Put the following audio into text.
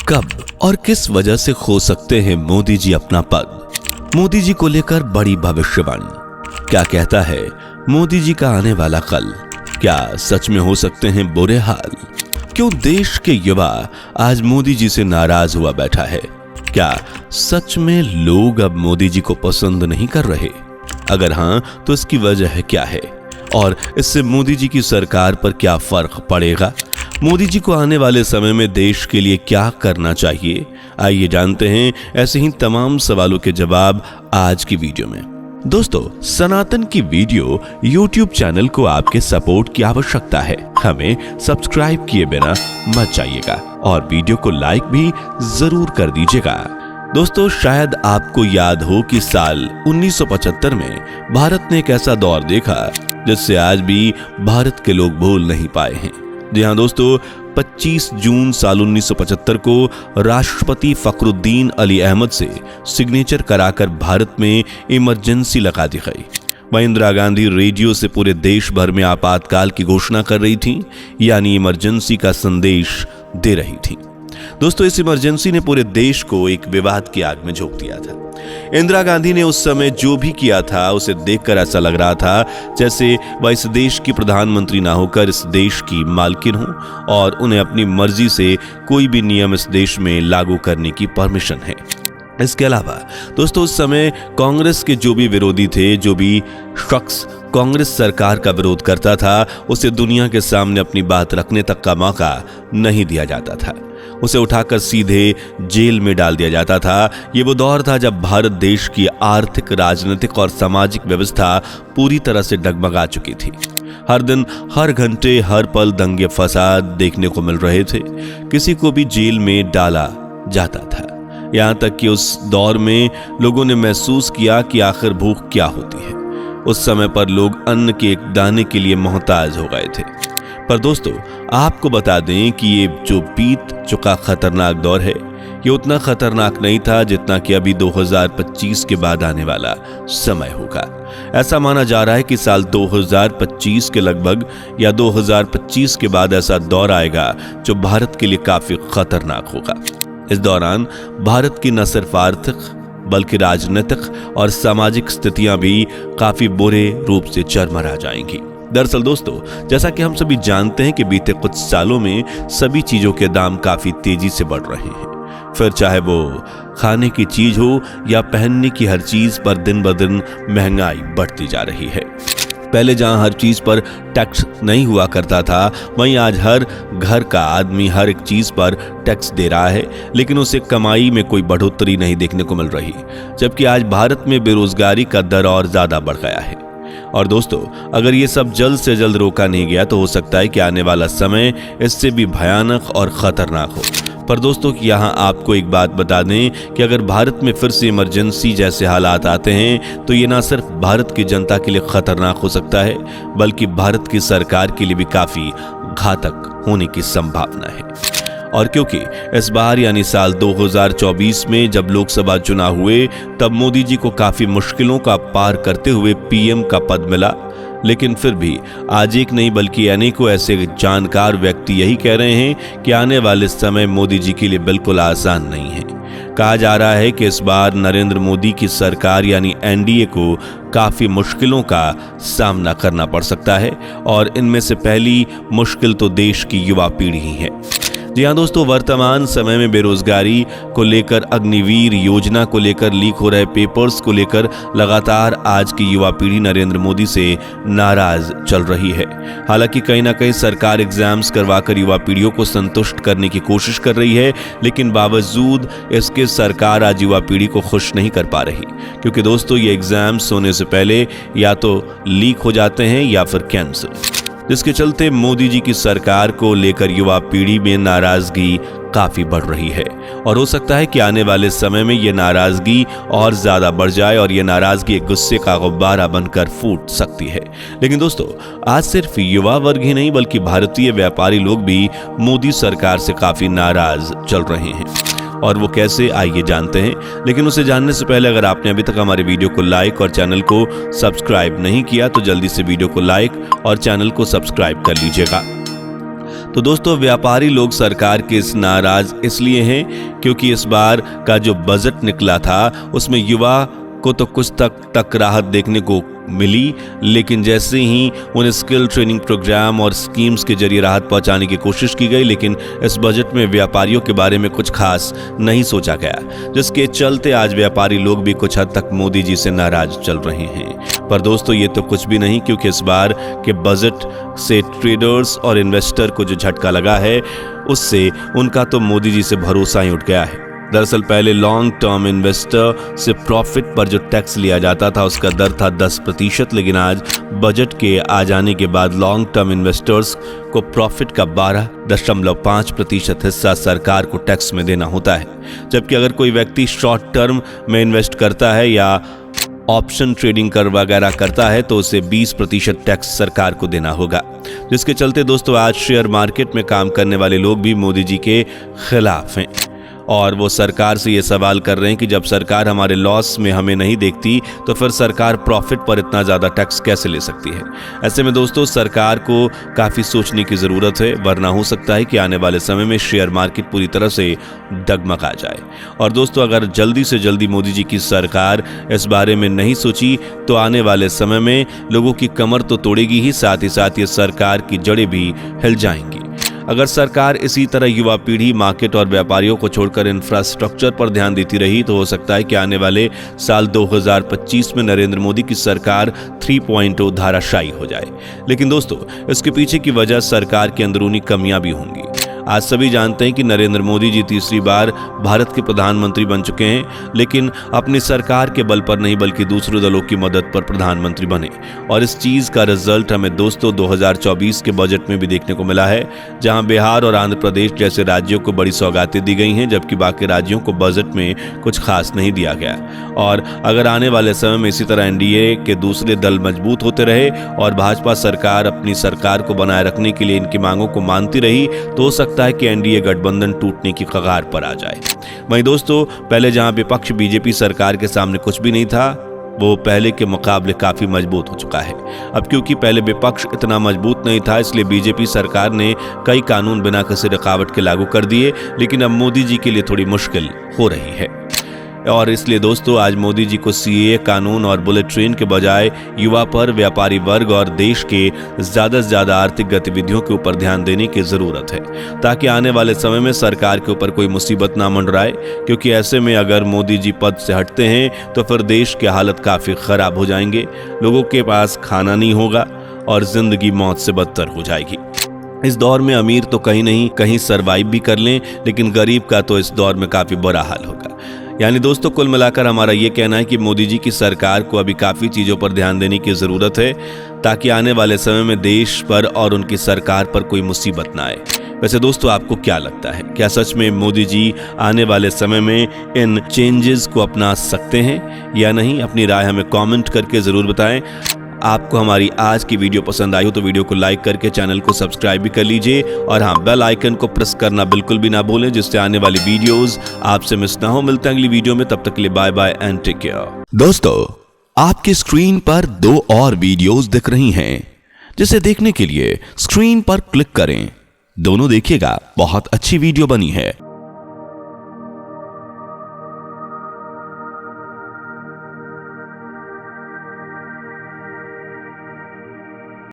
कब और किस वजह से खो सकते हैं मोदी जी अपना पद? मोदी जी को लेकर बड़ी भविष्यवाणी। क्या कहता है मोदी जी का आने वाला कल? क्या सच में हो सकते हैं बुरे हाल? क्यों देश के युवा आज मोदी जी से नाराज हुआ बैठा है? क्या सच में लोग अब मोदी जी को पसंद नहीं कर रहे? अगर हां, तो इसकी वजह क्या है और इससे मोदी जी की सरकार पर क्या फर्क पड़ेगा? मोदी जी को आने वाले समय में देश के लिए क्या करना चाहिए? आइए जानते हैं ऐसे ही तमाम सवालों के जवाब आज की वीडियो में। दोस्तों, सनातन की वीडियो YouTube चैनल को आपके सपोर्ट की आवश्यकता है। हमें सब्सक्राइब किए बिना मत जाइएगा और वीडियो को लाइक भी जरूर कर दीजिएगा। दोस्तों, शायद आपको याद हो कि साल 1975 में भारत ने एक ऐसा दौर देखा जिससे आज भी भारत के लोग भूल नहीं पाए हैं। जी हाँ दोस्तों, 25 जून साल 1975 को राष्ट्रपति फखरुद्दीन अली अहमद से सिग्नेचर कराकर भारत में इमरजेंसी लगा दी गई। वहीं इंदिरा गांधी रेडियो से पूरे देश भर में आपातकाल की घोषणा कर रही थी, यानी इमरजेंसी का संदेश दे रही थी। दोस्तों, इस इमरजेंसी ने पूरे देश को एक विवाद की आग में झोंक दिया था। इंदिरा गांधी ने उस समय जो भी किया था उसे देखकर ऐसा लग रहा था जैसे वह इस देश की प्रधानमंत्री ना होकर इस देश की मालकिन हो और उन्हें अपनी मर्जी से कोई भी नियम इस देश में लागू करने की परमिशन है। इसके अलावा दोस्तों, उस समय कांग्रेस के जो भी विरोधी थे, जो भी शख्स कांग्रेस सरकार का विरोध करता था, उसे दुनिया के सामने अपनी बात रखने तक का मौका नहीं दिया जाता था। उसे उठाकर सीधे जेल में डाल दिया जाता था। ये वो दौर था जब भारत देश की आर्थिक, राजनीतिक और सामाजिक व्यवस्था पूरी तरह से डगमगा चुकी थी। हर दिन, हर घंटे, हर पल दंगे फसाद देखने को मिल रहे थे। किसी को भी जेल में डाला जाता था। यहाँ तक कि उस दौर में लोगों ने महसूस किया कि आखिर भूख क्या होती है। उस समय पर लोग अन्न के एक दाने के लिए मोहताज हो गए थे। पर दोस्तों, आपको बता दें कि ये जो बीत चुका खतरनाक दौर है, ये उतना खतरनाक नहीं था जितना कि अभी 2025 के बाद आने वाला समय होगा। ऐसा माना जा रहा है कि साल 2025 के लगभग या 2025 के बाद ऐसा दौर आएगा जो भारत के लिए काफी खतरनाक होगा। इस दौरान भारत की न सिर्फ आर्थिक बल्कि राजनीतिक और सामाजिक स्थितियां भी काफी बुरे रूप से चरमरा जाएंगी। दरअसल दोस्तों, जैसा कि हम सभी जानते हैं कि बीते कुछ सालों में सभी चीजों के दाम काफी तेजी से बढ़ रहे हैं। फिर चाहे वो खाने की चीज हो या पहनने की हर चीज पर दिन ब दिन महंगाई बढ़ती जा रही है। पहले जहां हर चीज पर टैक्स नहीं हुआ करता था, वहीं आज हर घर का आदमी हर एक चीज पर टैक्स दे रहा है, लेकिन उसे कमाई में कोई बढ़ोतरी नहीं देखने को मिल रही। जबकि आज भारत में बेरोजगारी का दर और ज्यादा बढ़ गया है। और दोस्तों, अगर ये सब जल्द से जल्द रोका नहीं गया तो हो सकता है कि आने वाला समय इससे भी भयानक और खतरनाक हो। पर दोस्तों, यहाँ आपको एक बात बता दें कि अगर भारत में फिर से इमरजेंसी जैसे हालात आते हैं तो ये ना सिर्फ भारत की जनता के लिए खतरनाक हो सकता है, बल्कि भारत की सरकार के लिए भी काफी घातक होने की संभावना है। और क्योंकि इस बार यानी साल 2024 में जब लोकसभा चुनाव हुए, तब मोदी जी को काफी मुश्किलों का पार करते हुए पीएम का पद मिला। लेकिन फिर भी आज एक नहीं बल्कि अनेकों ऐसे जानकार व्यक्ति यही कह रहे हैं कि आने वाले समय मोदी जी के लिए बिल्कुल आसान नहीं है। कहा जा रहा है कि इस बार नरेंद्र मोदी की सरकार यानी एनडीए को काफी मुश्किलों का सामना करना पड़ सकता है और इनमें से पहली मुश्किल तो देश की युवा पीढ़ी ही है। जी हाँ दोस्तों, वर्तमान समय में बेरोजगारी को लेकर, अग्निवीर योजना को लेकर, लीक हो रहे पेपर्स को लेकर लगातार आज की युवा पीढ़ी नरेंद्र मोदी से नाराज चल रही है। हालांकि कहीं ना कहीं सरकार एग्जाम्स करवाकर युवा पीढ़ियों को संतुष्ट करने की कोशिश कर रही है, लेकिन बावजूद इसके सरकार आज युवा पीढ़ी को खुश नहीं कर पा रही। क्योंकि दोस्तों, ये एग्जाम्स होने से पहले या तो लीक हो जाते हैं या फिर कैंसिल, जिसके चलते मोदी जी की सरकार को लेकर युवा पीढ़ी में नाराजगी काफी बढ़ रही है। और हो सकता है कि आने वाले समय में ये नाराजगी और ज्यादा बढ़ जाए और ये नाराजगी एक गुस्से का गुब्बारा बनकर फूट सकती है। लेकिन दोस्तों, आज सिर्फ युवा वर्ग ही नहीं बल्कि भारतीय व्यापारी लोग भी मोदी सरकार से काफी नाराज चल रहे हैं। और वो कैसे, आइए जानते हैं। लेकिन उसे जानने से पहले अगर आपने अभी तक हमारे वीडियो को लाइक और चैनल को सब्सक्राइब नहीं किया तो जल्दी से वीडियो को लाइक और चैनल को सब्सक्राइब कर लीजिएगा। तो दोस्तों व्यापारी लोग सरकार के इस नाराज इसलिए हैं क्योंकि इस बार का जो बजट निकला था उसमें युवा को तो कुछ तक राहत देखने को मिली, लेकिन जैसे ही उन्हें स्किल ट्रेनिंग प्रोग्राम और स्कीम्स के जरिए राहत पहुंचाने की कोशिश की गई, लेकिन इस बजट में व्यापारियों के बारे में कुछ खास नहीं सोचा गया, जिसके चलते आज व्यापारी लोग भी कुछ हद तक मोदी जी से नाराज चल रहे हैं। पर दोस्तों ये तो कुछ भी नहीं, क्योंकि इस बार के बजट से ट्रेडर्स और इन्वेस्टर को जो झटका लगा है उससे उनका तो मोदी जी से भरोसा ही उठ गया है। दरअसल पहले लॉन्ग टर्म इन्वेस्टर से प्रॉफिट पर जो टैक्स लिया जाता था उसका दर था 10%, लेकिन आज बजट के आ जाने के बाद लॉन्ग टर्म इन्वेस्टर्स को प्रॉफिट का 12.5% हिस्सा सरकार को टैक्स में देना होता है। जबकि अगर कोई व्यक्ति शॉर्ट टर्म में इन्वेस्ट करता है या ऑप्शन ट्रेडिंग कर वगैरह करता है तो उसे 20% टैक्स सरकार को देना होगा, जिसके चलते दोस्तों आज शेयर मार्केट में काम करने वाले लोग भी मोदी जी के खिलाफ हैं और वो सरकार से ये सवाल कर रहे हैं कि जब सरकार हमारे लॉस में हमें नहीं देखती तो फिर सरकार प्रॉफिट पर इतना ज़्यादा टैक्स कैसे ले सकती है। ऐसे में दोस्तों सरकार को काफ़ी सोचने की ज़रूरत है, वरना हो सकता है कि आने वाले समय में शेयर मार्केट पूरी तरह से डगमगा जाए। और दोस्तों अगर जल्दी से जल्दी मोदी जी की सरकार इस बारे में नहीं सोची तो आने वाले समय में लोगों की कमर तो तोड़ेगी ही, साथ ही साथ ये सरकार की जड़ें भी हिल जाएंगी। अगर सरकार इसी तरह युवा पीढ़ी, मार्केट और व्यापारियों को छोड़कर इंफ्रास्ट्रक्चर पर ध्यान देती रही तो हो सकता है कि आने वाले साल 2025 में नरेंद्र मोदी की सरकार 3.0 धाराशायी हो जाए। लेकिन दोस्तों इसके पीछे की वजह सरकार की अंदरूनी कमियां भी होंगी। आज सभी जानते हैं कि नरेंद्र मोदी जी तीसरी बार भारत के प्रधानमंत्री बन चुके हैं, लेकिन अपनी सरकार के बल पर नहीं बल्कि दूसरे दलों की मदद पर प्रधानमंत्री बने। और इस चीज का रिजल्ट हमें दोस्तों 2024 के बजट में भी देखने को मिला है, जहां बिहार और आंध्र प्रदेश जैसे राज्यों को बड़ी सौगातें दी गई हैं, जबकि बाकी राज्यों को बजट में कुछ खास नहीं दिया गया। और अगर आने वाले समय में इसी तरह एनडीए के दूसरे दल मजबूत होते रहे और भाजपा सरकार अपनी सरकार को बनाए रखने के लिए इनकी मांगों को मानती रही तो हो सकता है कि एनडीए गठबंधन टूटने की कगार पर आ जाए। वहीं दोस्तों पहले जहां विपक्ष बीजेपी सरकार के सामने कुछ भी नहीं था, वो पहले के मुकाबले काफी मजबूत हो चुका है। अब क्योंकि पहले विपक्ष इतना मजबूत नहीं था, इसलिए बीजेपी सरकार ने कई कानून बिना किसी रुकावट के लागू कर दिए, लेकिन अब मोदी जी के लिए थोड़ी मुश्किल हो रही है। और इसलिए दोस्तों आज मोदी जी को सीएए कानून और बुलेट ट्रेन के बजाय युवा पर, व्यापारी वर्ग और देश के ज्यादा से ज्यादा आर्थिक गतिविधियों के ऊपर ध्यान देने की जरूरत है, ताकि आने वाले समय में सरकार के ऊपर कोई मुसीबत ना मंडराए। क्योंकि ऐसे में अगर मोदी जी पद से हटते हैं तो फिर देश की हालत काफी खराब हो जाएंगे, लोगों के पास खाना नहीं होगा और जिंदगी मौत से बदतर हो जाएगी। इस दौर में अमीर तो कहीं नहीं कहीं सरवाइव भी कर लें, लेकिन गरीब का तो इस दौर में काफी बुरा हाल होगा। यानी दोस्तों कुल मिलाकर हमारा ये कहना है कि मोदी जी की सरकार को अभी काफी चीजों पर ध्यान देने की जरूरत है, ताकि आने वाले समय में देश पर और उनकी सरकार पर कोई मुसीबत ना आए। वैसे दोस्तों आपको क्या लगता है, क्या सच में मोदी जी आने वाले समय में इन चेंजेस को अपना सकते हैं या नहीं? अपनी राय हमें कमेंट करके जरूर बताएं। आपको हमारी आज की वीडियो पसंद आई हो तो वीडियो को लाइक करके चैनल को सब्सक्राइब भी कर लीजिए और हाँ बेल आइकन को प्रेस करना बिल्कुल भी ना भूलें, जिससे आने वाली वीडियोस आपसे मिस ना हो। मिलते हैं अगली वीडियो में, तब तक के लिए bye bye and take care. दोस्तों आपकी स्क्रीन पर 2 और वीडियोस दिख रही हैं, जिसे देखने के लिए स्क्रीन पर क्लिक करें। दोनों देखिएगा, बहुत अच्छी वीडियो बनी है।